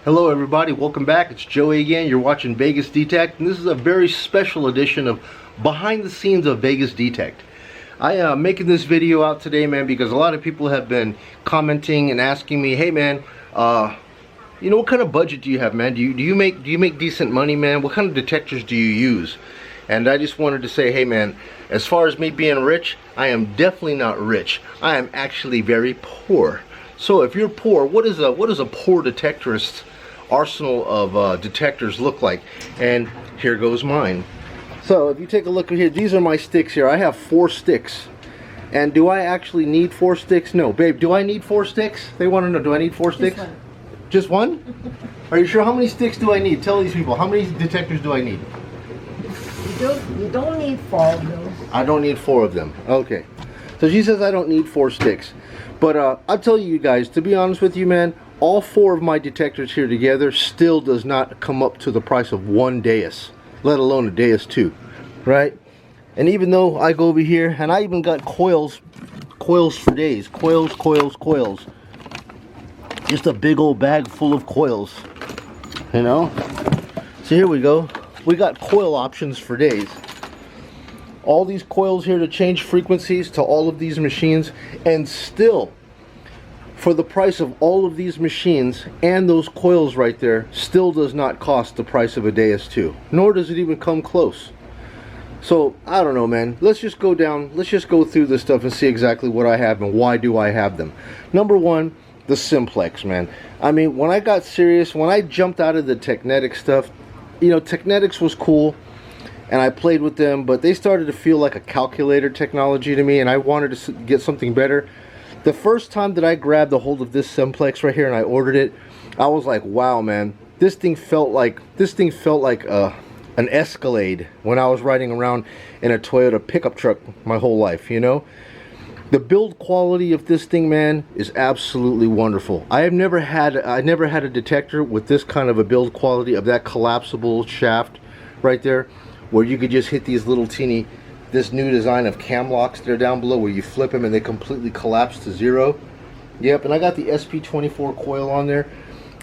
Hello everybody, welcome back. It's Joey again. You're watching Vegas Detect, and this is a very special edition of behind the scenes of Vegas Detect. I am making this video out today, man, because a lot of people have been commenting and asking me, hey man, you know, what kind of budget do you have, man? Do you make decent money, man? What kind of detectors do you use? And I just wanted to say, hey man, as far as me being rich, I am definitely not rich. I am actually very poor. So if you're poor, what does a poor detectorist's arsenal of detectors look like? And here goes mine. So if you take a look here, these are my sticks here. I have 4 sticks. And do I actually need 4 sticks? No. Babe, do I need 4 sticks? They want to know, do I need 4 sticks? Just one? Are you sure? How many sticks do I need? Tell these people, how many detectors do I need? You don't need 4 of those. I don't need 4 of them. Okay. So she says I don't need 4 sticks. But I'll tell you guys, to be honest with you, man, all 4 of my detectors here together still does not come up to the price of one Deus, let alone a Deus 2, right? And even though I go over here, and I even got coils for days, coils. Just a big old bag full of coils, you know? So here we go. We got coil options for days. All these coils here to change frequencies to all of these machines, and still, for the price of all of these machines and those coils right there, still does not cost the price of a Deus 2. Nor does it even come close. So, I don't know, man. Let's just go through this stuff and see exactly what I have and why do I have them. Number one, the Simplex, man. I mean, when I got serious, when I jumped out of the Technetic stuff, you know, Technetics was cool, and I played with them, but they started to feel like a calculator technology to me, and I wanted to get something better. The first time that I grabbed a hold of this Simplex right here and I ordered it, I was like, wow, man, this thing felt like an Escalade when I was riding around in a Toyota pickup truck my whole life, you know? The build quality of this thing, man, is absolutely wonderful. I never had a detector with this kind of a build quality, of that collapsible shaft right there, where you could just hit these little teeny, this new design of cam locks there down below where you flip them and they completely collapse to 0. Yep, and I got the SP24 coil on there.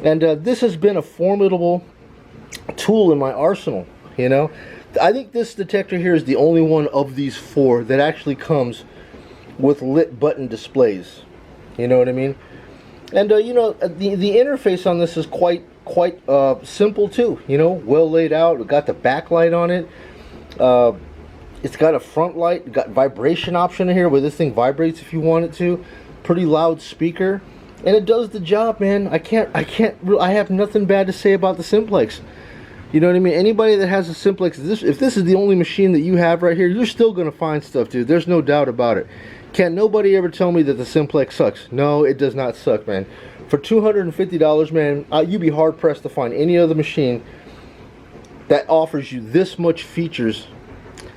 And this has been a formidable tool in my arsenal, you know. I think this detector here is the only one of these 4 that actually comes with lit button displays. You know what I mean? And you know, the interface on this is quite simple too, you know, well laid out. It got the backlight on it. It's got a front light, got vibration option in here where this thing vibrates if you want it to. Pretty loud speaker, and it does the job, man. I have nothing bad to say about the Simplex. You know what I mean? Anybody that has a Simplex, if this is the only machine that you have right here, you're still gonna find stuff, dude. There's no doubt about it. Can't nobody ever tell me that the Simplex sucks. No, it does not suck, man. For $250, man, you'd be hard pressed to find any other machine that offers you this much features,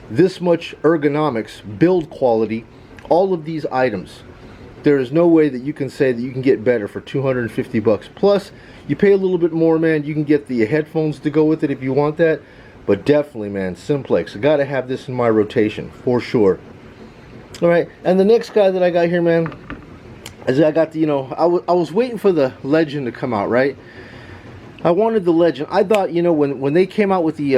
this much ergonomics, build quality, all of these items. There is no way that you can say that you can get better for 250 bucks. Plus, you pay a little bit more, man. You can get the headphones to go with it if you want that. But definitely, man, Simplex. I gotta have this in my rotation for sure. All right, and the next guy that I got here, man, is I got the, you know, I was waiting for the Legend to come out, right? I wanted the Legend. I thought, you know, when they came out with the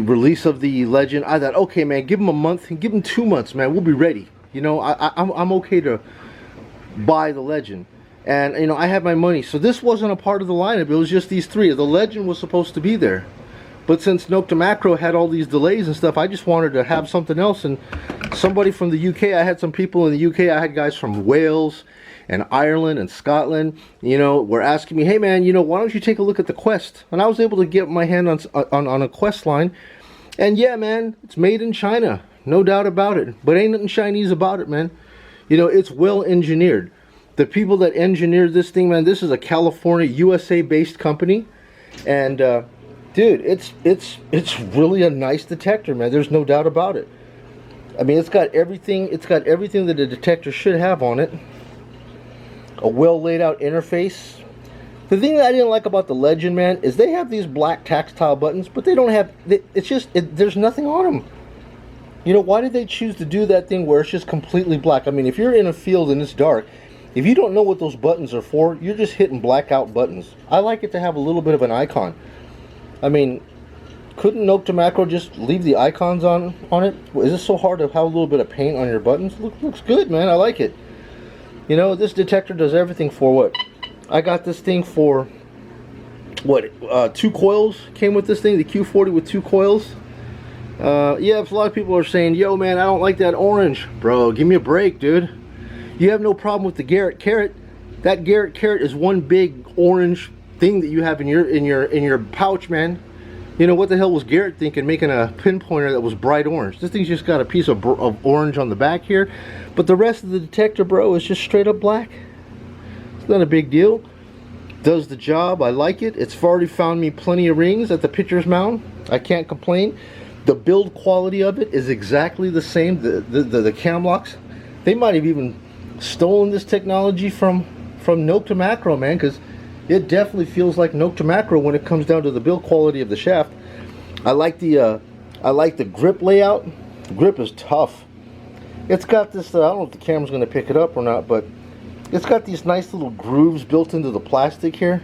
release of the Legend, I thought, okay, man, give them a month, give them 2 months, man, we'll be ready. You know, I'm okay to buy the Legend, and you know, I have my money. So this wasn't a part of the lineup. It was just these 3. The Legend was supposed to be there, but since Nokta Makro had all these delays and stuff, I just wanted to have something else. And somebody from the UK, I had some people in the UK, I had guys from Wales and Ireland and Scotland, you know, were asking me, hey man, you know, why don't you take a look at the Quest? And I was able to get my hand on a Quest line, and yeah, man, it's made in China, no doubt about it, but ain't nothing Chinese about it, man. You know, it's well engineered. The people that engineered this thing, man, this is a California, USA based company, and dude, it's really a nice detector, man. There's no doubt about it. I mean, it's got everything that a detector should have on it. A well laid out interface. The thing that I didn't like about the Legend, man, is they have these black tactile buttons, but they don't have, there's nothing on them. You know, why did they choose to do that thing where it's just completely black? I mean, if you're in a field and it's dark, If you don't know what those buttons are for, you're just hitting blackout buttons. I like it to have a little bit of an icon. I mean, couldn't Nokta Makro just leave the icons on it? Is it so hard to have a little bit of paint on your buttons? Looks good, man. I like it. You know, this detector does everything for what? I got this thing for what? 2 coils came with this thing, the Q40 with 2 coils. Yeah, a lot of people are saying, yo man, I don't like that orange. Bro, give me a break, dude. You have no problem with the Garrett carrot. That Garrett carrot is one big orange thing that you have in your pouch, man. You know, what the hell was Garrett thinking making a pinpointer that was bright orange? This thing's just got a piece of orange on the back here, but the rest of the detector, bro, is just straight up black. It's not a big deal. Does the job. I like it. It's already found me plenty of rings at the pitcher's mound. I can't complain. The build quality of it is exactly the same. The cam locks, they might have even stolen this technology from Nokta Makro, man, because it definitely feels like Nokta Makro when it comes down to the build quality of the shaft. I like the grip layout. The grip is tough. It's got this, I don't know if the camera's going to pick it up or not, but it's got these nice little grooves built into the plastic here,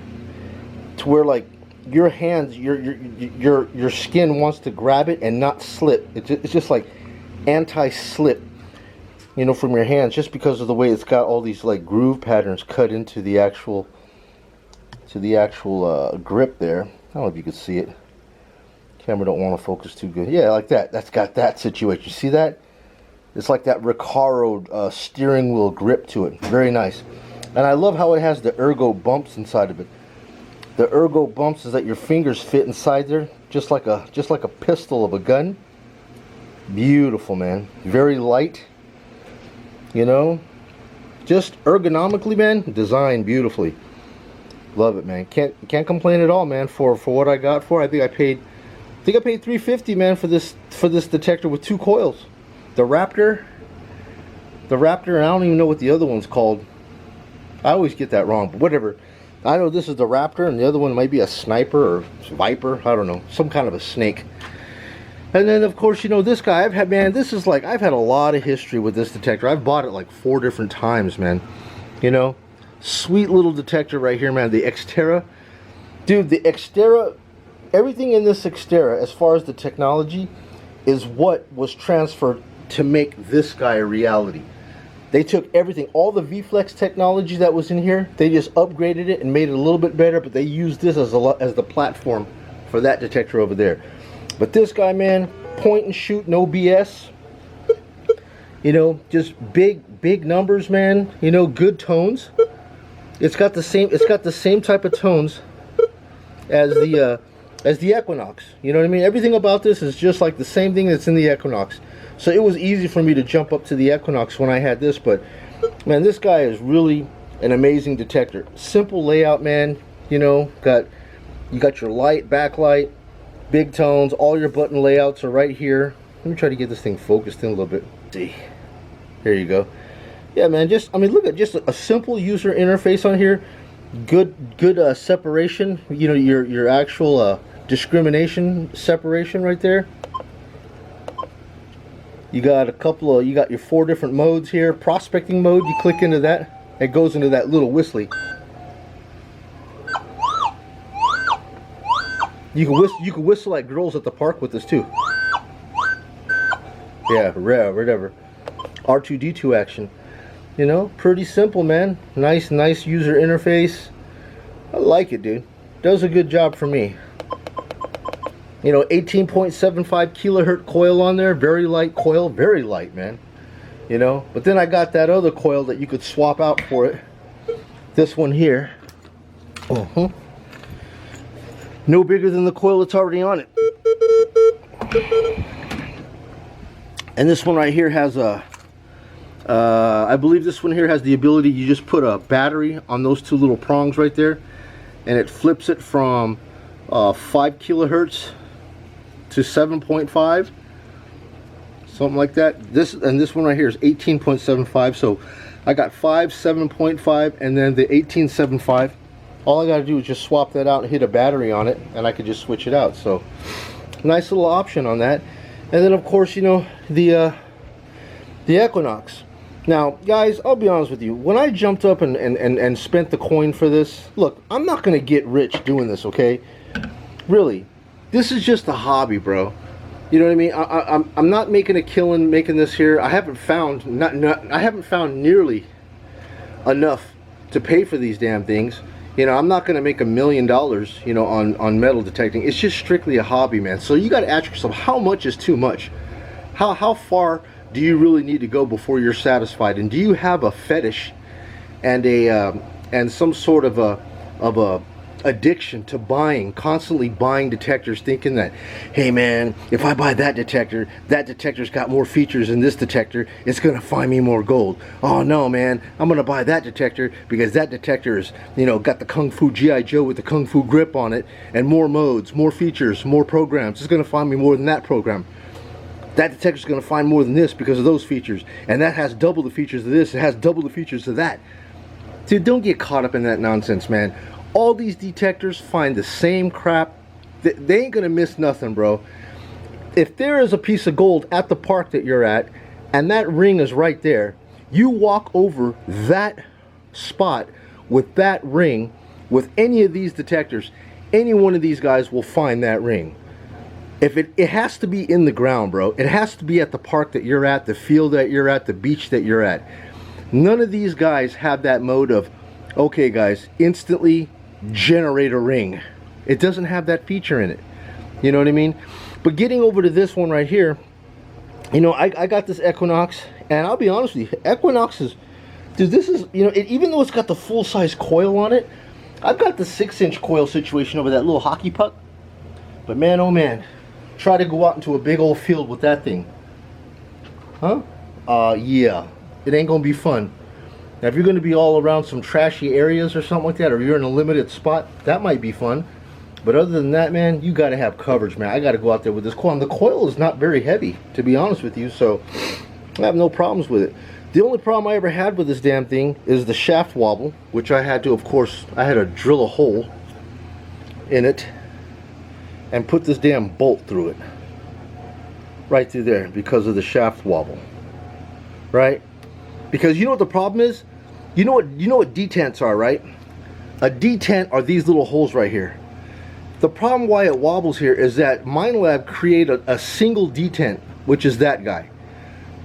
to where like your hands, your skin wants to grab it and not slip. It's just like anti-slip, you know, from your hands, just because of the way it's got all these like groove patterns cut into the actual grip there. I don't know if you can see it. Camera don't want to focus too good. Yeah, like that. That's got that situation. You see that? It's like that Recaro steering wheel grip to it. Very nice. And I love how it has the ergo bumps inside of it. The ergo bumps is that your fingers fit inside there, just like a pistol of a gun. Beautiful, man. Very light. You know, just ergonomically, man, designed beautifully. Love it, man. Can't complain at all, man. For what I got for, I think I paid $350, man, for this detector with 2 coils. The Raptor, and I don't even know what the other one's called. I always get that wrong, but whatever. I know this is the Raptor, and the other one might be a Sniper or Viper. I don't know, some kind of a snake. And then, of course, you know, this guy, I've had a lot of history with this detector. I've bought it like 4 different times, man. You know, sweet little detector right here, man. The X-terra. Dude, the X-terra, everything in this X-terra, as far as the technology, is what was transferred to make this guy a reality. They took everything, all the V-Flex technology that was in here, they just upgraded it and made it a little bit better, but they used this as the platform for that detector over there. But this guy, man, point and shoot, no BS. You know, just big numbers, man. You know, good tones. It's got the same type of tones as the Equinox. You know what I mean? Everything about this is just like the same thing that's in the Equinox. So it was easy for me to jump up to the Equinox when I had this, but man, this guy is really an amazing detector. Simple layout, man. You know, you got your light, backlight, big tones, all your button layouts are right here. Let me try to get this thing focused in a little bit. See, there you go. Yeah, man, I mean, look at just a simple user interface on here. Good separation. You know, your actual discrimination separation right there. You got you got your 4 different modes here. Prospecting mode, you click into that, it goes into that little whistly. You can whistle at girls at the park with this too. Yeah, whatever. R2D2 action. You know, pretty simple, man. Nice user interface. I like it, dude. Does a good job for me. You know, 18.75 kilohertz coil on there. Very light coil. Very light, man. You know, but then I got that other coil that you could swap out for it. This one here. No bigger than the coil that's already on it. And this one right here has a I believe this one here has the ability, you just put a battery on those 2 little prongs right there, and it flips it from 5 kilohertz to 7.5, something like that. This one right here is 18.75, so I got 5, 7.5, and then the 18.75. All I got to do is just swap that out and hit a battery on it, and I could just switch it out. So nice little option on that. And then, of course, you know, the Equinox. Now, guys, I'll be honest with you. When I jumped up and spent the coin for this, look, I'm not going to get rich doing this, okay? Really. This is just a hobby, bro. You know what I mean? I'm not making a killing making this here. I haven't found I haven't found nearly enough to pay for these damn things. You know, I'm not going to make $1 million, you know, on metal detecting. It's just strictly a hobby, man. So you got to ask yourself, how much is too much? How far do you really need to go before you're satisfied? And do you have a fetish and some sort of a addiction to constantly buying detectors, thinking that, hey man, if I buy that detector's got more features than this detector, it's gonna find me more gold. Oh no, man, I'm gonna buy that detector because that detector is, you know, got the Kung Fu G.I. Joe with the Kung Fu grip on it, and more modes, more features, more programs. It's gonna find me more than that program. That detector's gonna find more than this because of those features, and that has double the features of this, it has double the features of that. Dude, don't get caught up in that nonsense, man. All these detectors find the same crap. They ain't gonna miss nothing, bro. If there is a piece of gold at the park that you're at, and that ring is right there, you walk over that spot with that ring, with any of these detectors, any one of these guys will find that ring. If it has to be in the ground, bro. It has to be at the park that you're at, the field that you're at, the beach that you're at. None of these guys have that mode of, okay guys, instantly generate a ring. It doesn't have that feature in it. You know what I mean? But getting over to this one right here, you know, I got this Equinox, and I'll be honest with you, Equinox is, dude, this is, you know, even though it's got the full-size coil on it, I've got the 6-inch coil situation over that little hockey puck. But man, oh man, try to go out into a big old field with that thing. Huh? Yeah, it ain't gonna be fun. Now, if you're going to be all around some trashy areas or something like that, or you're in a limited spot, that might be fun. But other than that, man, you got to have coverage, man. I got to go out there with this coil. And the coil is not very heavy, to be honest with you, so I have no problems with it. The only problem I ever had with this damn thing is the shaft wobble, which I had to, of course, I had to drill a hole in it and put this damn bolt through it. Right through there because of the shaft wobble. Right? Because you know what the problem is? You know what detents are, right? A detent are these little holes right here. The problem why it wobbles here is that Minelab created a single detent, which is that guy.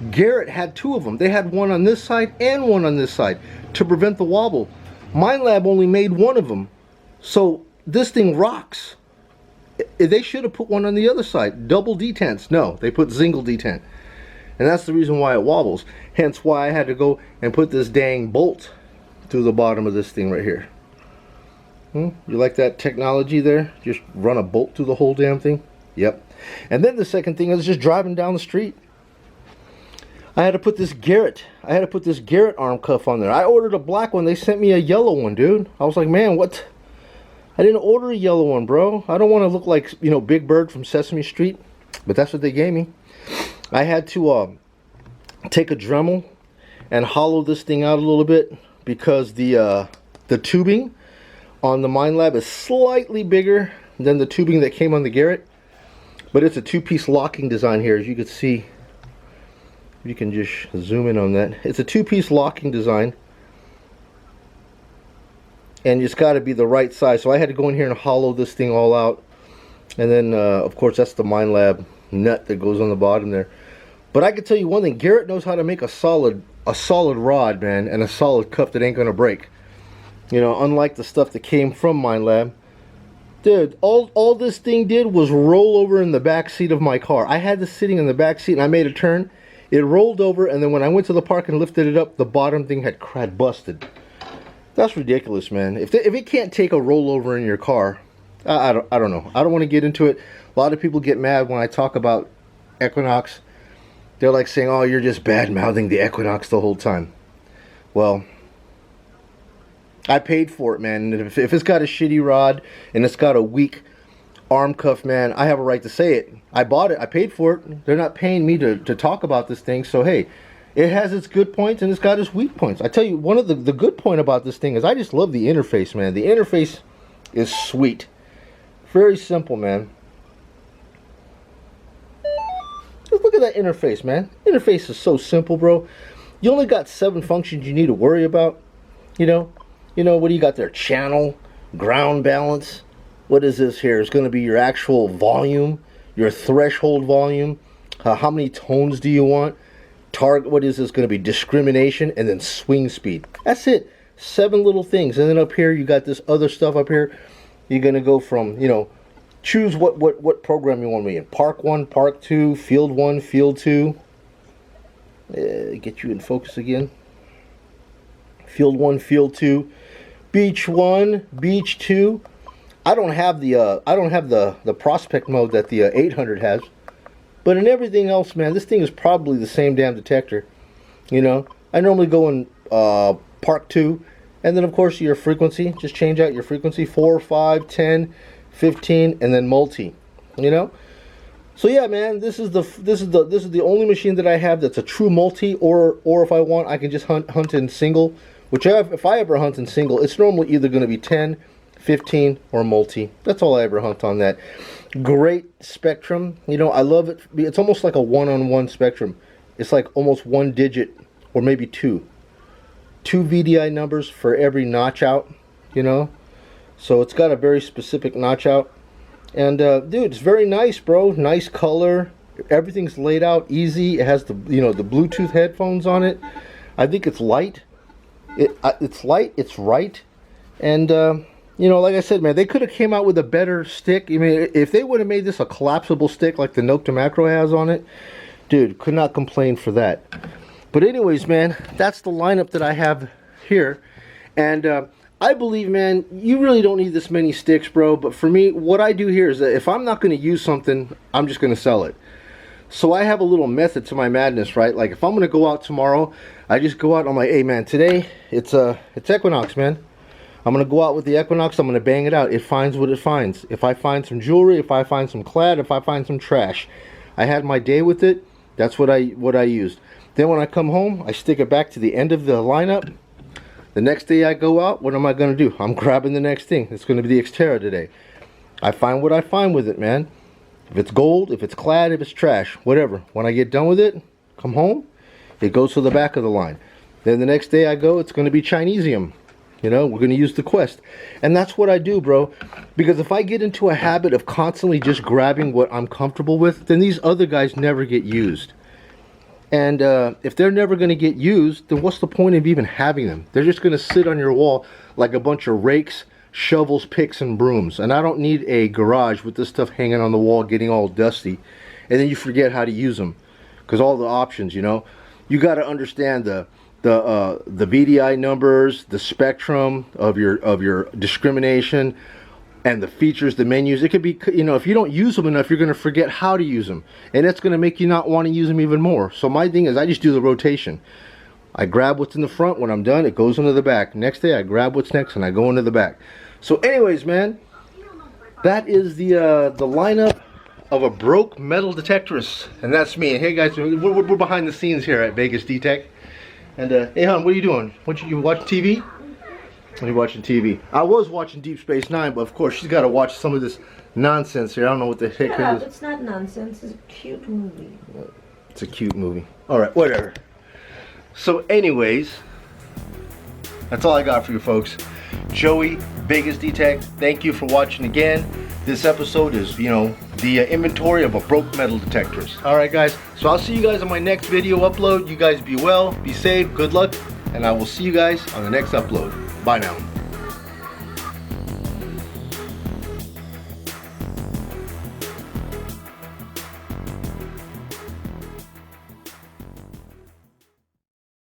Garrett had 2 of them. They had one on this side and one on this side to prevent the wobble. Minelab only made 1 of them. So this thing rocks. They should have put one on the other side. Double detents. No, they put single detent. And that's the reason why it wobbles. Hence why I had to go and put this dang bolt through the bottom of this thing right here. You like that technology there? Just run a bolt through the whole damn thing? Yep. And then the second thing is just driving down the street. I had to put this Garrett Arm Cuff on there. I ordered a black one. They sent me a yellow one, dude. I was like, man, what? I didn't order a yellow one, bro. I don't want to look like, you know, Big Bird from Sesame Street. But that's what they gave me. I had to take a Dremel and hollow this thing out a little bit because the tubing on the Minelab is slightly bigger than the tubing that came on the Garrett, but it's a 2-piece locking design here. As you can see, you can just zoom in on that. It's a 2-piece locking design, and it's got to be the right size. So I had to go in here and hollow this thing all out, and then of course that's the Minelab nut that goes on the bottom there. But I can tell you one thing, Garrett knows how to make a solid rod, man, and a solid cuff that ain't gonna break. You know, unlike the stuff that came from Minelab. Dude, all this thing did was roll over in the back seat of my car. I had this sitting in the back seat and I made a turn. It rolled over, and then when I went to the park and lifted it up, the bottom thing had busted. That's ridiculous, man. If it can't take a rollover in your car, I don't know. I don't want to get into it. A lot of people get mad when I talk about Equinox. They're like saying, oh, you're just bad-mouthing the Equinox the whole time. Well, I paid for it, man. And if it's got a shitty rod and it's got a weak arm cuff, man, I have a right to say it. I bought it. I paid for it. They're not paying me to talk about this thing. So, hey, it has its good points and it's got its weak points. I tell you, one of the good point about this thing is I just love the interface, man. The interface is sweet. Very simple, man. Just look at that interface, man. Interface is so simple, bro. you only got 7 functions you need to worry about. You know, what do you got there? Channel, ground balance. What is this here? It's going to be your actual volume, your threshold volume. How many tones do you want? Target, what is this going to be? Discrimination, and then swing speed. That's it. 7 little things. And then up here, you got this other stuff up here. You're going to go from, you know, choose what program you want to be in. Park 1, Park 2, Field 1, Field 2. Get you in focus again. Field 1, Field 2, Beach 1, Beach 2. I don't have the prospect mode that the 800 has, but in everything else, man, this thing is probably the same damn detector. You know, I normally go in Park 2, and then of course your frequency. Just change out your frequency: 4, 5, 10, 15, and then multi. You know. So yeah, man, this is the only machine that I have that's a true multi, or if I want, I can just hunt in single. If I ever hunt in single, it's normally either going to be 10, 15, or multi. That's all I ever hunt on that. Great spectrum. You know, I love it. It's almost like a one-on-one spectrum. It's like almost 1 digit, or maybe 2. 2 VDI numbers for every notch out, you know. So it's got a very specific notch out. And dude, it's very nice, bro. Nice color. Everything's laid out easy. It has the, you know, the Bluetooth headphones on it. I think it's light. It's light, it's right, and you know, like I said, man, they could have came out with a better stick. I mean, if they would have made this a collapsible stick like the Nokta Makro has on it, dude, could not complain for that. But anyways, man, that's the lineup that I have here, and I believe, man, you really don't need this many sticks, bro. But for me, what I do here is that if I'm not going to use something, I'm just going to sell it. So I have a little method to my madness, right? Like if I'm gonna go out tomorrow, I just go out and I'm like, hey man, today it's Equinox, man. I'm gonna go out with the Equinox, I'm gonna bang it out. It finds what it finds. If I find some jewelry, if I find some clad, if I find some trash. I had my day with it. That's what I used. Then when I come home, I stick it back to the end of the lineup. The next day I go out, what am I gonna do? I'm grabbing the next thing. It's gonna be the X-terra today. I find what I find with it, man. If it's gold, if it's clad, if it's trash, whatever. When I get done with it, come home, it goes to the back of the line. Then the next day I go, it's going to be Chinesium. You know, we're going to use the Quest. And that's what I do, bro. Because if I get into a habit of constantly just grabbing what I'm comfortable with, then these other guys never get used. And if they're never going to get used, then what's the point of even having them? They're just going to sit on your wall like a bunch of rakes, shovels, picks, and brooms. And I don't need a garage with this stuff hanging on the wall getting all dusty, and then you forget how to use them, because all the options, you know, you got to understand the VDI numbers, the spectrum of your discrimination, and the features, the menus. It could be, you know, if you don't use them enough, you're going to forget how to use them, and that's going to make you not want to use them even more. So my thing is, I just do the rotation. I grab what's in the front. When I'm done, it goes into the back. Next day I grab what's next and I go into the back. So anyways, man, that is the lineup of a broke metal detectorist, and that's me. And hey guys, we're behind the scenes here at Vegas Detect. And hey hon, what are you doing? You watching TV? Are you watching TV? I was watching Deep Space Nine, but of course she's got to watch some of this nonsense here. I don't know what the heck it is. It's not nonsense. It's a cute movie. It's a cute movie. All right, whatever. So anyways, that's all I got for you folks. Joey, Vegas Detect, thank you for watching again. This episode is, you know, the inventory of a broke metal detectors. Alright guys, so I'll see you guys on my next video upload. You guys be well, be safe, good luck, and I will see you guys on the next upload. Bye now.